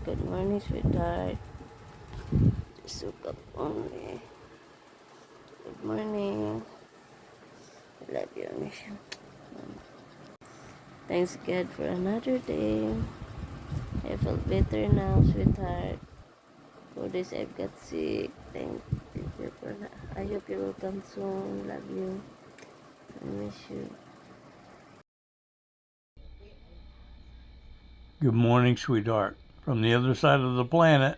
Good morning, sweetheart. Just woke up only. Good morning. I love you, I miss you. Thanks God for another day. I feel better now, sweetheart. 4 days I've got sick. Thank you for that. I hope you will come soon. Love you. I miss you. Good morning, sweetheart. From the other side of the planet.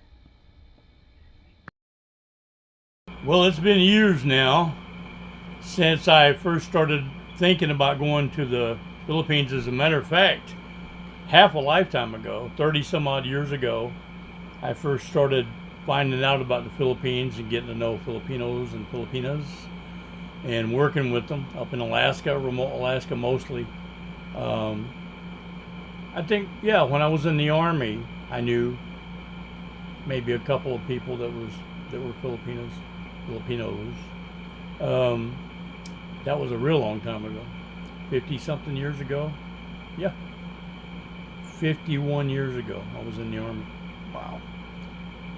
Well, it's been years now since I first started thinking about going to the Philippines. As a matter of fact, half a lifetime ago, 30 some odd years ago, I first started finding out about the Philippines and getting to know Filipinos and Filipinas and working with them up in Alaska, remote Alaska mostly. Um, I think, yeah, when I was in the Army, I knew maybe a couple of people that were Filipinos. Um, that was a real long time ago, 50 something years ago. Yeah, 51 years ago I was in the Army. Wow.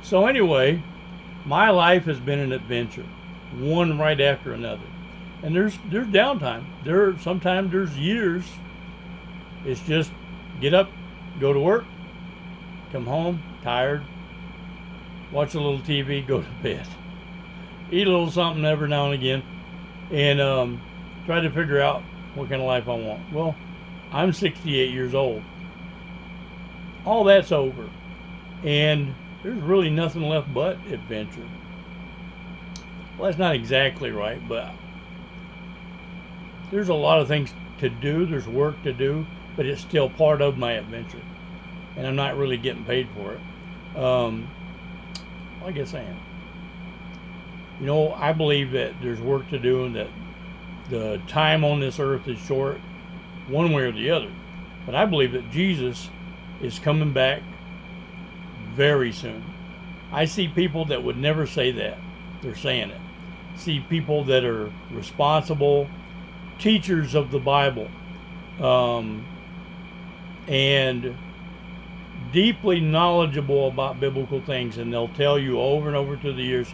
So anyway, my life has been an adventure, one right after another. And there's downtime. Sometimes there's years. It's just get up, go to work, come home tired, watch a little TV, go to bed, eat a little something every now and again, and try to figure out what kind of life I want. Well, I'm 68 years old. All that's over, and there's really nothing left but adventure. Well, that's not exactly right, but there's a lot of things to do. There's work to do, but it's still part of my adventure, and I'm not really getting paid for it. Well, I guess I am. You know, I believe that there's work to do and that the time on this earth is short, one way or the other. But I believe that Jesus is coming back very soon. I see people that would never say that. They're saying it. See people that are responsible, teachers of the Bible, and deeply knowledgeable about biblical things, and they'll tell you over and over through the years,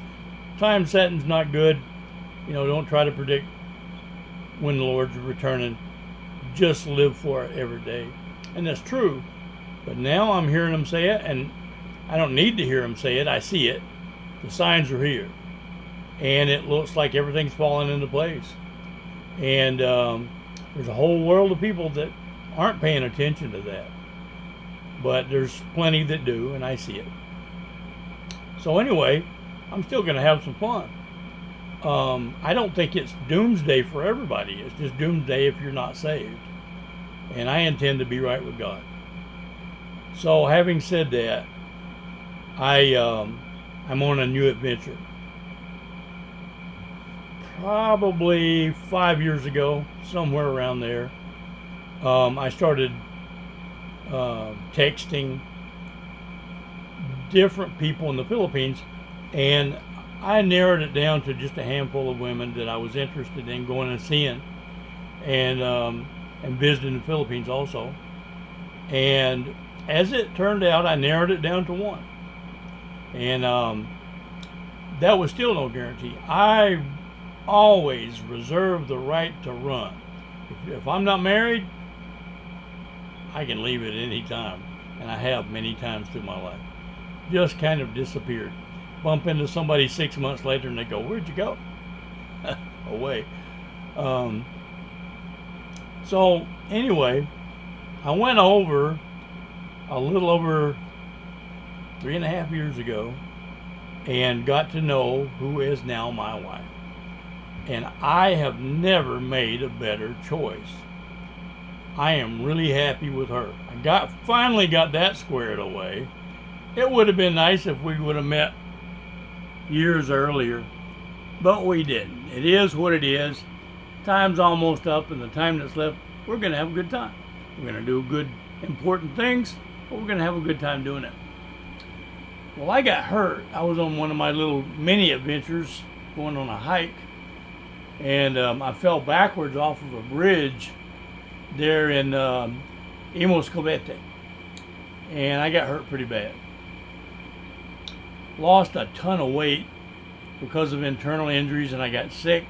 time setting's not good. You know, don't try to predict when the Lord's returning. Just live for it every day. And that's true. But now I'm hearing them say it, and I don't need to hear them say it. I see it. The signs are here. And it looks like everything's falling into place. And there's a whole world of people that aren't paying attention to that. But there's plenty that do, and I see it. So anyway, I'm still going to have some fun. I don't think it's doomsday for everybody. It's just doomsday if you're not saved. And I intend to be right with God. So having said that, I'm on a new adventure. Probably 5 years ago, somewhere around there, I started texting different people in the Philippines, and I narrowed it down to just a handful of women that I was interested in going and seeing, and visiting the Philippines also. And as it turned out, I narrowed it down to one, and that was still no guarantee. I always reserve the right to run. If I'm not married, I can leave at any time, and I have many times through my life. Just kind of disappeared. Bump into somebody 6 months later, and they go, "Where'd you go?" Away. So anyway, I went over a little over 3.5 years ago and got to know who is now my wife. And I have never made a better choice. I am really happy with her. I finally got that squared away. It would have been nice if we would have met years earlier, but we didn't. It is what it is. Time's almost up, and the time that's left, we're going to have a good time. We're going to do good, important things, but we're going to have a good time doing it. Well, I got hurt. I was on one of my little mini adventures, going on a hike, and I fell backwards off of a bridge there in Imos Cavite, and I got hurt pretty bad. lost a ton of weight because of internal injuries, and I got sick.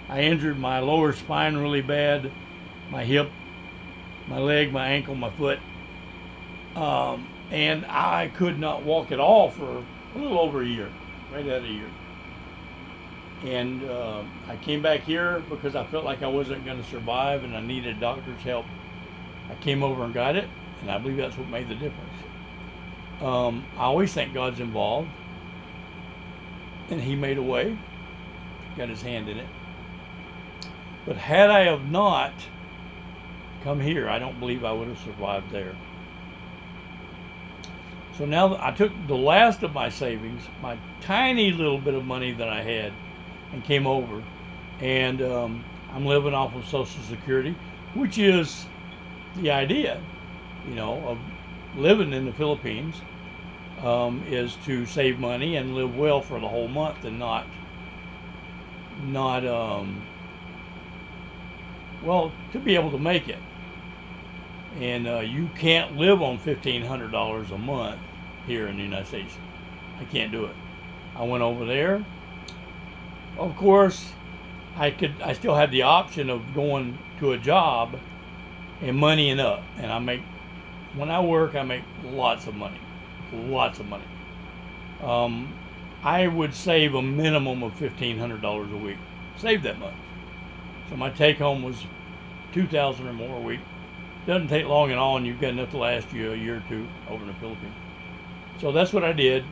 I injured my lower spine really bad, my hip, my leg, my ankle, my foot, and I could not walk at all for a little over a year, right at a year. And I came back here because I felt like I wasn't going to survive and I needed doctor's help. I came over and got it, and I believe that's what made the difference. I always think God's involved, and He made a way, got His hand in it. But had I have not come here, I don't believe I would have survived there. So now I took the last of my savings, my tiny little bit of money that I had, and came over, and I'm living off of Social Security, which is the idea, of living in the Philippines, is to save money and live well for the whole month and not to be able to make it. And you can't live on $1,500 a month here in the United States. I can't do it. I went over there. Of course, I still had the option of going to a job and moneying up. And when I work, I make lots of money. I would save a minimum of $1,500 a week. Save that much. So my take home was $2,000 or more a week. Doesn't take long at all, and you've got enough to last you a year or two over in the Philippines. So that's what I did,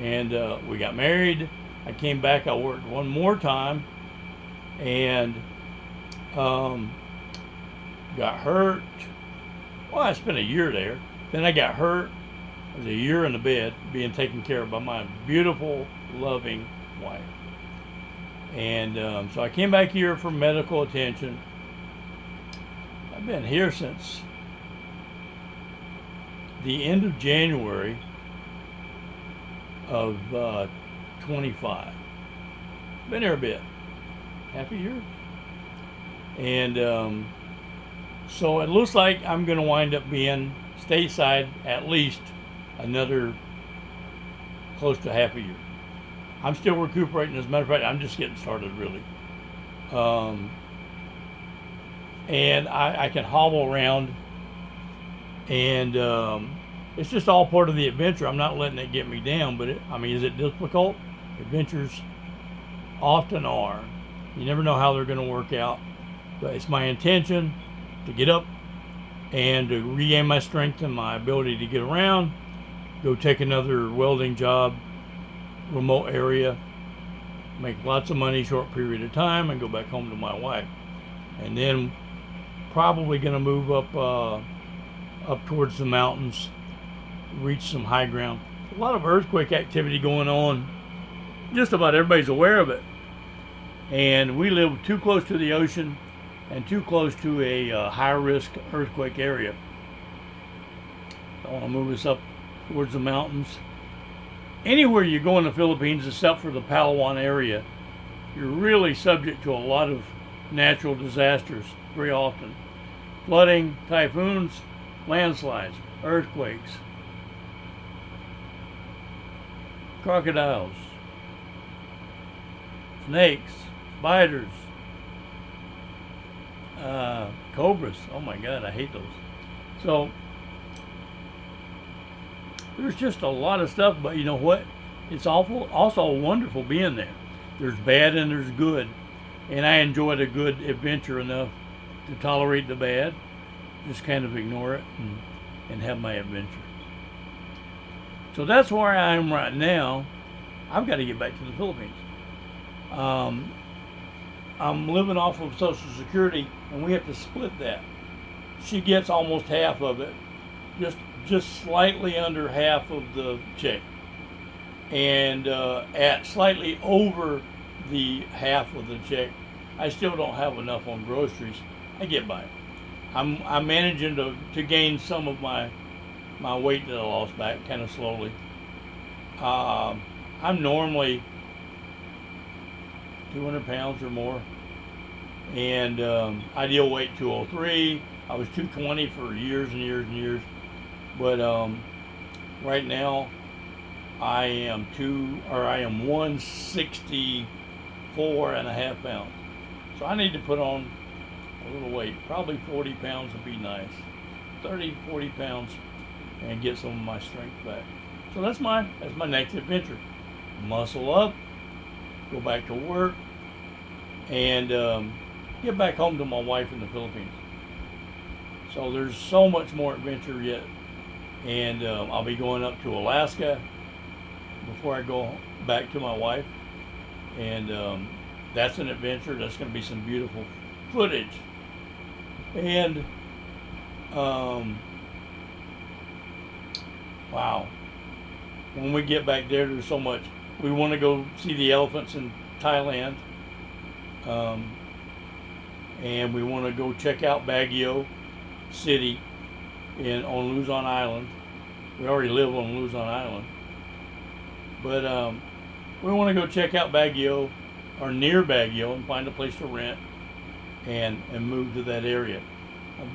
and we got married. I came back. I worked one more time, and got hurt. Well, I spent a year there. Then I got hurt. I was a year in the bed being taken care of by my beautiful, loving wife. And so I came back here for medical attention. I've been here since the end of January of 25. Been here a bit, half a year. And so it looks like I'm going to wind up being stateside at least another close to half a year. I'm still recuperating. As a matter of fact, I'm just getting started, really. And I can hobble around, and it's just all part of the adventure. I'm not letting it get me down, but is it difficult? Adventures often are. You never know how they're going to work out, but it's my intention to get up and to regain my strength and my ability to get around, go take another welding job, remote area, make lots of money, short period of time, and go back home to my wife. And then probably going to move up towards the mountains, reach some high ground. A lot of earthquake activity going on. Just about everybody's aware of it. And we live too close to the ocean and too close to a high-risk earthquake area. I want to move us up towards the mountains. Anywhere you go in the Philippines, except for the Palawan area, you're really subject to a lot of natural disasters very often. Flooding, typhoons, landslides, earthquakes, crocodiles, snakes, spiders, cobras. Oh my God, I hate those. So there's just a lot of stuff, but you know what? It's also wonderful being there. There's bad and there's good, and I enjoyed a good adventure enough to tolerate the bad, just kind of ignore it and have my adventure. So that's where I am right now. I've got to get back to the Philippines. I'm living off of Social Security, and we have to split that. She gets almost half of it, just slightly under half of the check, and at slightly over the half of the check, I still don't have enough on groceries. I get by. I'm managing to gain some of my weight that I lost back kind of slowly. I'm normally 200 pounds or more, and ideal weight 203. I was 220 for years and years and years, but right now I am 164.5 pounds. So I need to put on a little weight. Probably 40 pounds would be nice. 30, 40 pounds, and get some of my strength back. So that's my next adventure. Muscle up, go back to work, and get back home to my wife in the Philippines. So there's so much more adventure yet, and I'll be going up to Alaska before I go back to my wife, and that's an adventure. That's going to be some beautiful footage, and wow, when we get back there, there's so much. We want to go see the elephants in Thailand, and we want to go check out Baguio City on Luzon Island. We already live on Luzon Island, but we want to go check out Baguio or near Baguio and find a place to rent and move to that area.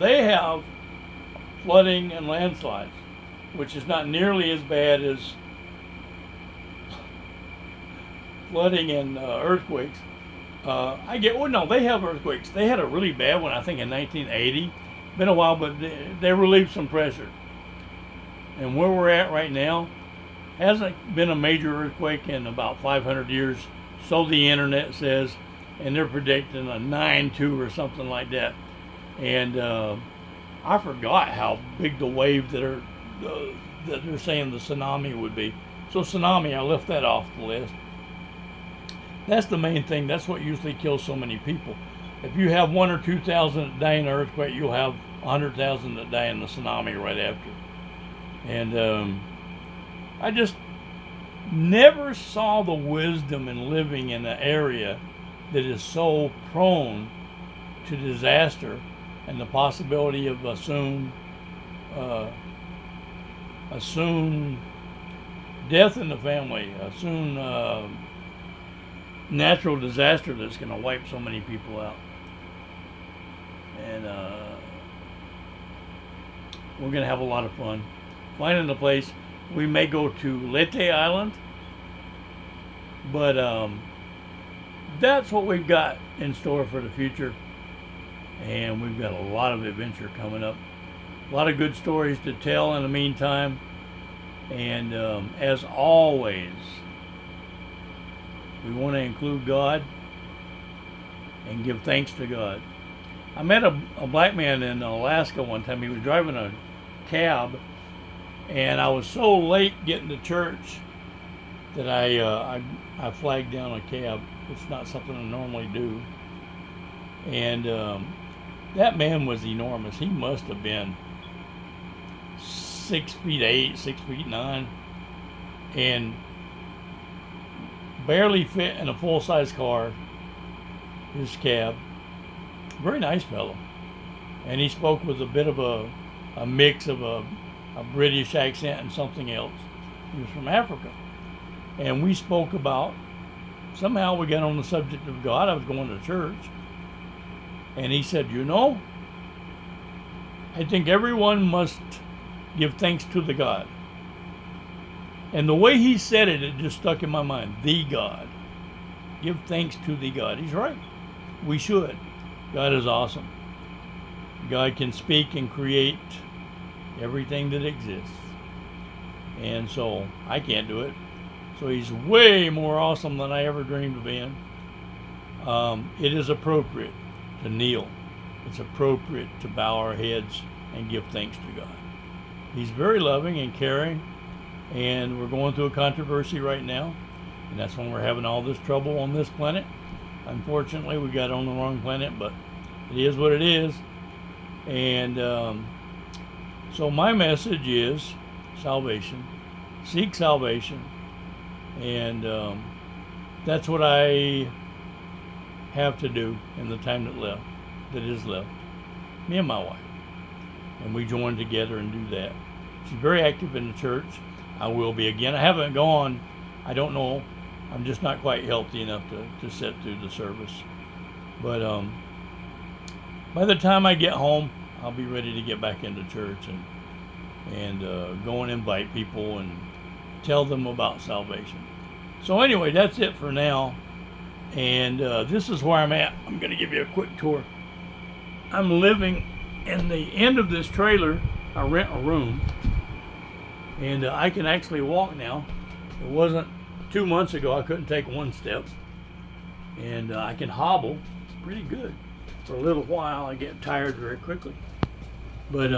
They have flooding and landslides, which is not nearly as bad as flooding and earthquakes. They have earthquakes. They had a really bad one, I think, in 1980. Been a while, but they relieved some pressure. And where we're at right now hasn't been a major earthquake in about 500 years, so the internet says, and they're predicting a 9.2 or something like that. And I forgot how big the wave that they're saying the tsunami would be. So tsunami, I left that off the list. That's the main thing. That's what usually kills so many people. If you have 1,000 or 2,000 that die in an earthquake, you'll have 100,000 that die in the tsunami right after. And I just never saw the wisdom in living in an area that is so prone to disaster and the possibility of a soon death in the family, a soon natural disaster that's going to wipe so many people out. And we're going to have a lot of fun finding a place. We may go to Leyte Island, but that's what we've got in store for the future. And we've got a lot of adventure coming up. A lot of good stories to tell in the meantime. And as always, we want to include God and give thanks to God. I met a black man in Alaska one time. He was driving a cab, and I was so late getting to church that I flagged down a cab. It's not something I normally do. And that man was enormous. He must have been 6'8", 6'9", and barely fit in a full-size car, his cab. Very nice fellow. And he spoke with a bit of a mix of a British accent and something else. He was from Africa. And we spoke about, somehow we got on the subject of God. I was going to church. And he said, I think everyone must give thanks to the God. And the way he said it, it just stuck in my mind. The God. Give thanks to the God. He's right. We should. God is awesome. God can speak and create everything that exists. And so I can't do it. So he's way more awesome than I ever dreamed of being. It is appropriate to kneel. It's appropriate to bow our heads and give thanks to God. He's very loving and caring. And we're going through a controversy right now. And that's when we're having all this trouble on this planet. Unfortunately, we got on the wrong planet, but it is what it is. And so my message is salvation. Seek salvation. And that's what I have to do in the time that is left. Me and my wife. And we join together and do that. She's very active in the church. I will be again. I haven't gone. I don't know. I'm just not quite healthy enough to sit through the service. But by the time I get home, I'll be ready to get back into church and go and invite people tell them about salvation. So anyway, that's it for now. And this is where I'm at. I'm going to give you a quick tour. I'm living in the end of this trailer. I rent a room. And I can actually walk now. It wasn't 2 months ago I couldn't take one step. And I can hobble pretty good. For a little while I get tired very quickly. But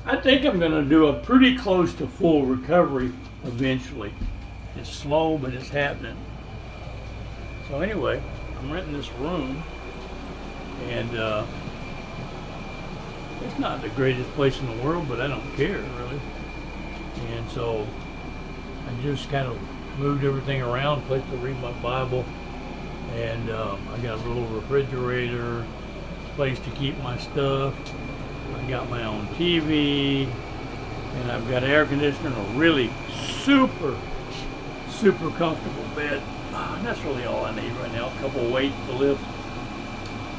I think I'm going to do a pretty close to full recovery eventually. It's slow, but it's happening. So anyway, I'm renting this room, and it's not the greatest place in the world, but I don't care really. And so I just kind of moved everything around, place to read my Bible, and I got a little refrigerator, place to keep my stuff. I got my own TV, and I've got air conditioner and a really super comfortable bed. That's really all I need right now. A couple of weights to lift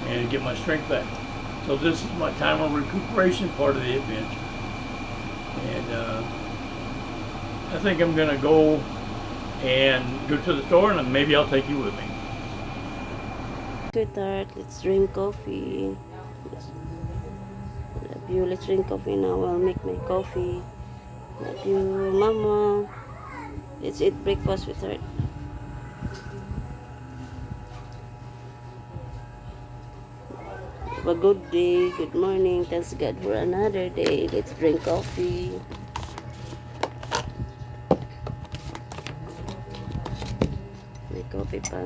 and get my strength back. So this is my time of recuperation, part of the adventure. And I think I'm going to go to the store, and maybe I'll take you with me. Sweetheart, let's drink coffee. Love you. Let's drink coffee now. I'll make my coffee. Love you, Mama. Let's eat breakfast, sweetheart. Have a good day. Good morning. Thanks God for another day. Let's drink coffee. May coffee pa.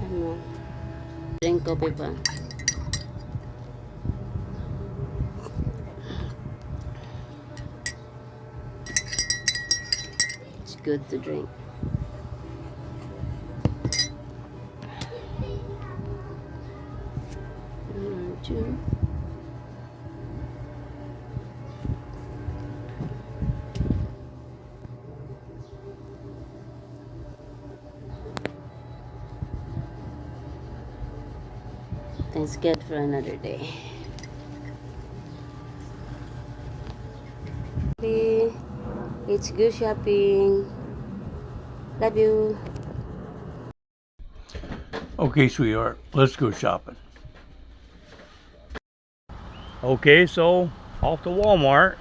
Ano? Drink coffee pa. It's good to drink. Two. Thanks God for another day. Let's go shopping. Love you. Okay, sweetheart, let's go shopping. Okay, so off to Walmart.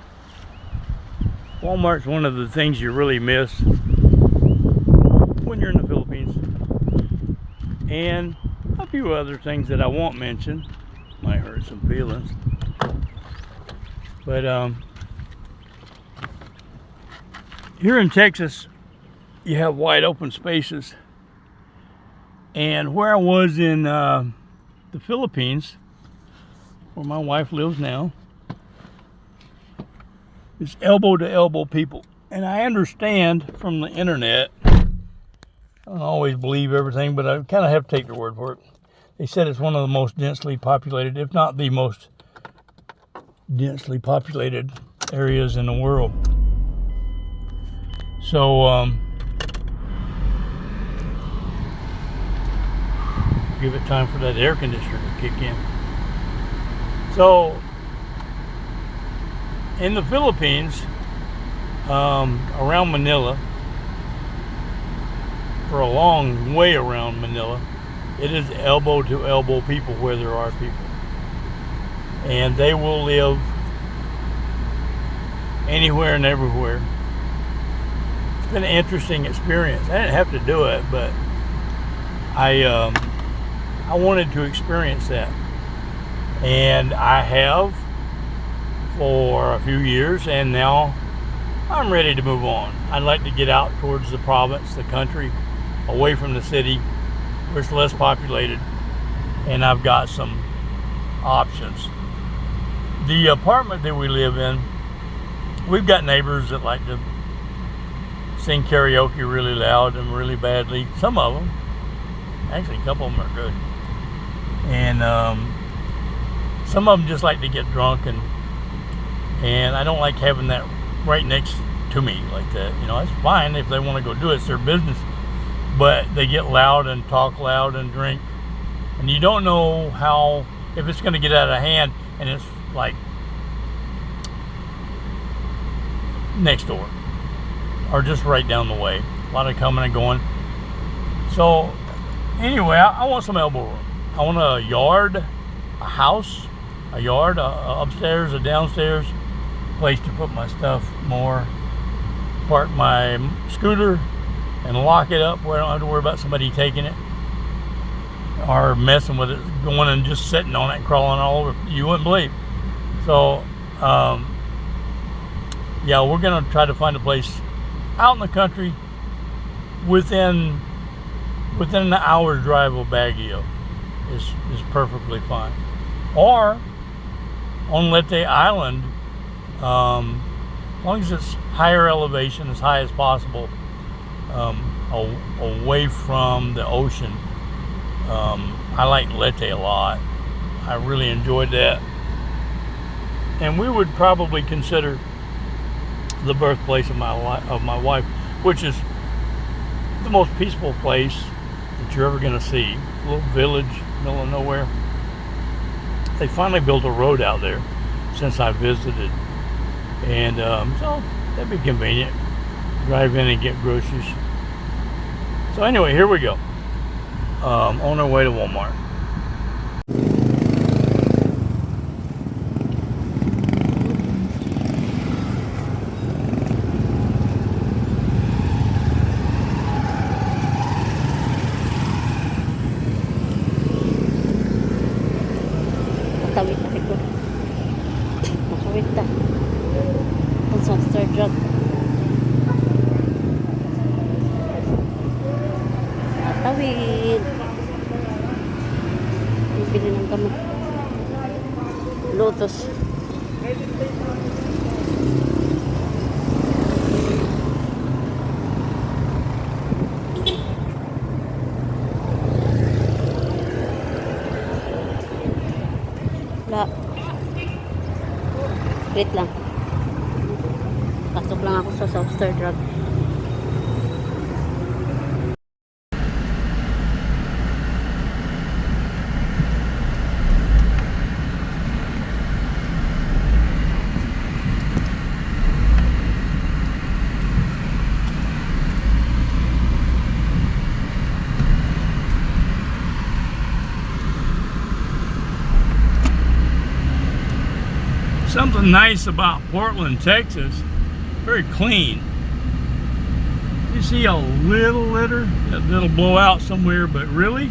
Walmart's one of the things you really miss when you're in the Philippines. And a few other things that I won't mention. Might hurt some feelings. But here in Texas, you have wide open spaces. And where I was in the Philippines, where my wife lives now, is elbow to elbow people. And I understand from the internet, I don't always believe everything, but I kind of have to take their word for it. They said it's one of the most densely populated, if not the most densely populated areas in the world. So, give it time for that air conditioner to kick in. So, in the Philippines, around Manila, for a long way around Manila, it is elbow to elbow people where there are people. And they will live anywhere and everywhere. It's been an interesting experience. I didn't have to do it, but I wanted to experience that. And I have for a few years, and now I'm ready to move on. I'd like to get out towards the province, the country, away from the city where it's less populated, and I've got some options. The apartment that we live in, we've got neighbors that like to sing karaoke really loud and really badly. Some of them, actually a couple of them are good. And some of them just like to get drunk, and I don't like having that right next to me like that. You know, it's fine if they want to go do it, it's their business. But they get loud and talk loud and drink, and you don't know if it's going to get out of hand, and it's like next door, or just right down the way. A lot of coming and going. So anyway, I want some elbow room. I want a yard, a house, a yard, upstairs, a downstairs, place to put my stuff more. Park my scooter and lock it up where I don't have to worry about somebody taking it or messing with it, going and just sitting on it and crawling all over. You wouldn't believe. So, yeah, we're going to try to find a place out in the country within an hour's drive of Baguio is perfectly fine. Or on Leyte Island, as long as it's higher elevation, as high as possible, away from the ocean. I like Leyte a lot. I really enjoyed that. And we would probably consider the birthplace of my wife, which is the most peaceful place that you're ever going to see. A little village, middle of nowhere. They finally built a road out there since I visited. And so that'd be convenient. Drive in and get groceries. So anyway, here we go. On our way to Walmart. Matawid na ito. Matawid na. Ito sa Star Drug. Matawid. Bibili ng gamot. Lotus. Wait lang. Pasok lang ako sa South Star Drug. Something nice about Portland, Texas, very clean. You see a little litter that'll blow out somewhere, but really,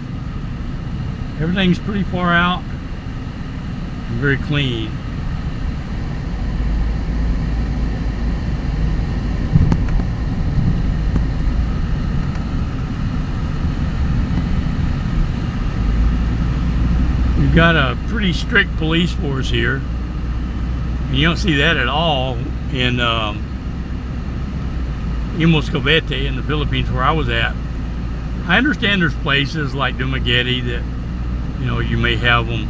everything's pretty far out and very clean. We've got a pretty strict police force here. You don't see that at all in Imus Cavite in the Philippines, where I was at. I understand there's places like Dumaguete that, you know, you may have them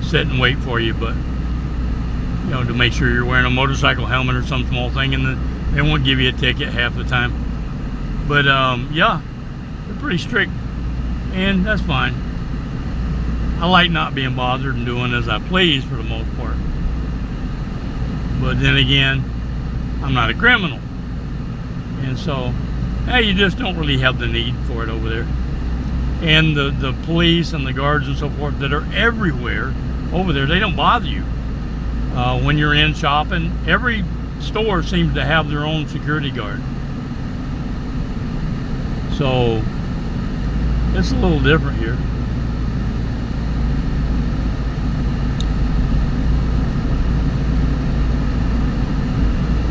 sit and wait for you, but, you know, to make sure you're wearing a motorcycle helmet or some small thing, and they won't give you a ticket half the time. But yeah, they're pretty strict, and that's fine. I like not being bothered and doing as I please for the most part. But then again, I'm not a criminal. And so, you just don't really have the need for it over there. And the police and the guards and so forth that are everywhere over there, they don't bother you. When you're in shopping, every store seems to have their own security guard. So, it's a little different here.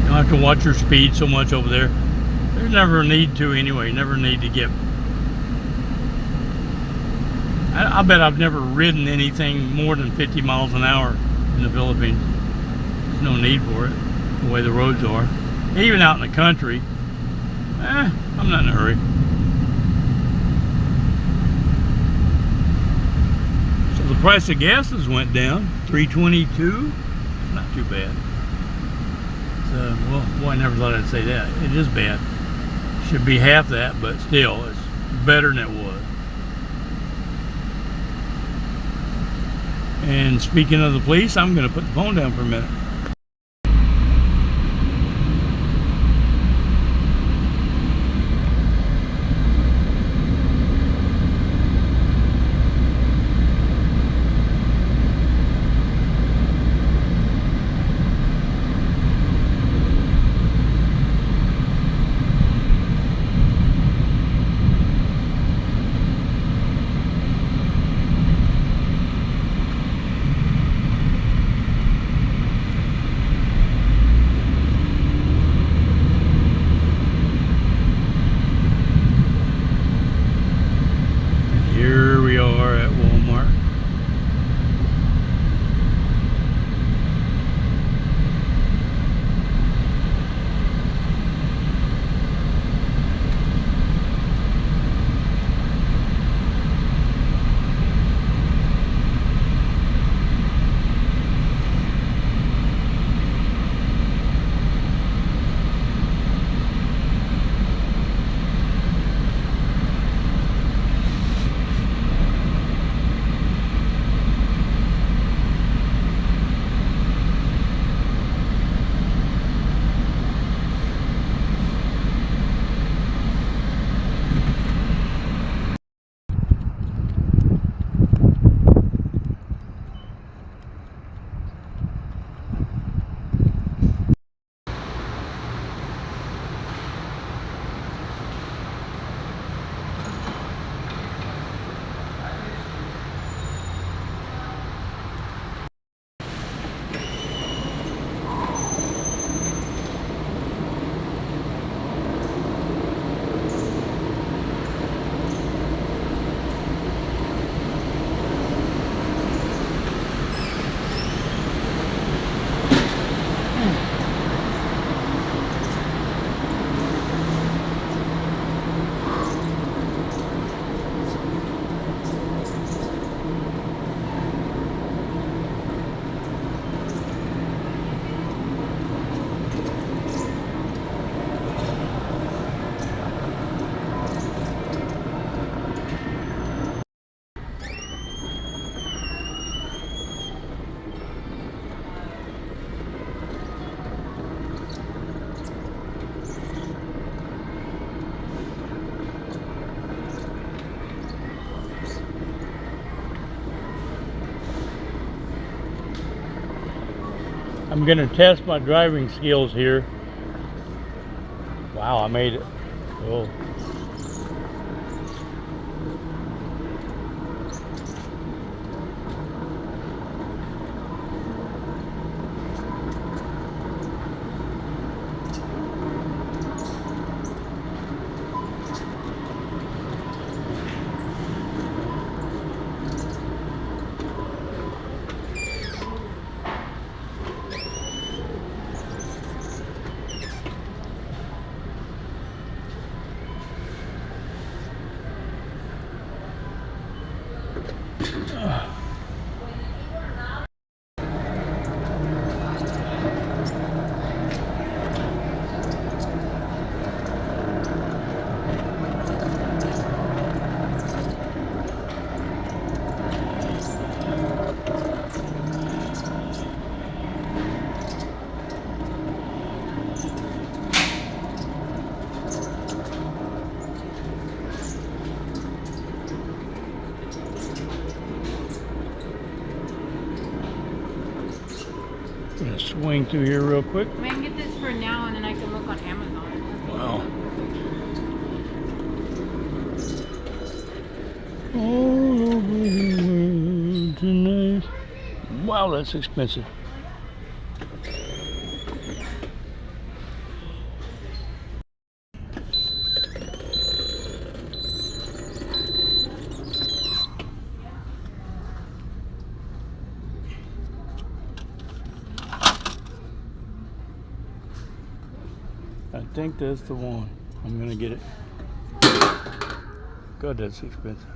You don't have to watch your speed so much over there. There's never a need to anyway. Never need to get. I bet I've never ridden anything more than 50 miles an hour in the Philippines. There's no need for it, the way the roads are. Even out in the country, I'm not in a hurry. So the price of gases went down, $3.22. Not too bad. Well, boy, I never thought I'd say that. It is bad. Should be half that, but still, it's better than it was. And speaking of the police, I'm going to put the phone down for a minute. I'm gonna test my driving skills here. Wow, I made it. Oh. Gonna swing through here real quick. I can get this for now and then I can look on Amazon. Wow. All over the world tonight. Wow, that's expensive. I think that's the one. I'm gonna get it. God, that's expensive.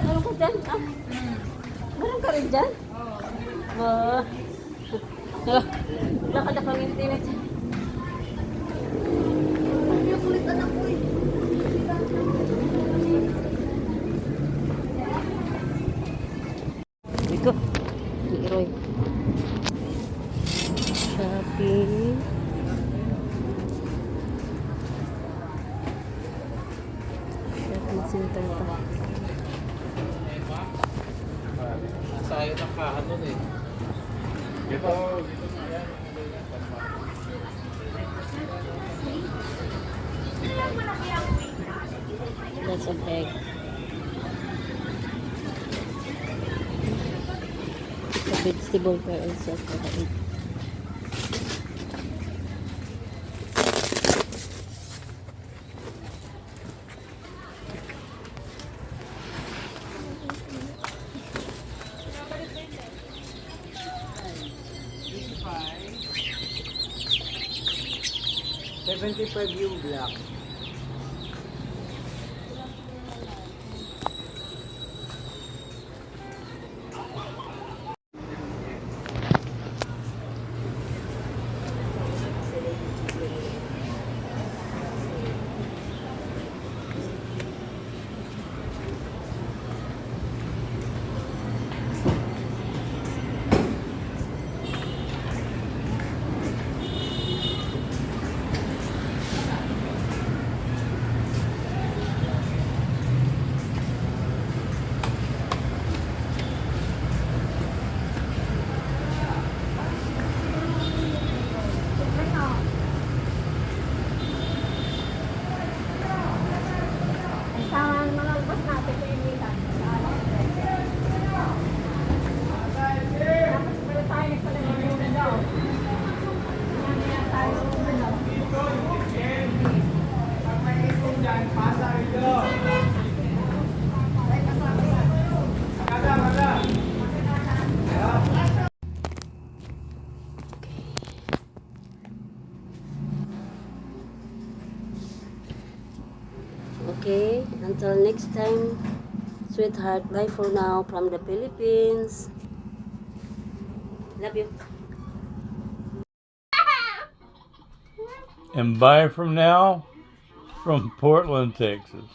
Meron ka dyan? Ah, meron ka rin dyan? Wah. Wala ka na kang intimate. Ang kulit anak ko eh. Iko. Iroy. Shopping. Shopping center pa. Sayo ng kahan nun eh. That's a egg. It's a vegetable for also for the egg. $75 yung black. Okay, until next time, sweetheart. Bye for now from the Philippines. Love you. And bye from now from Portland, Texas.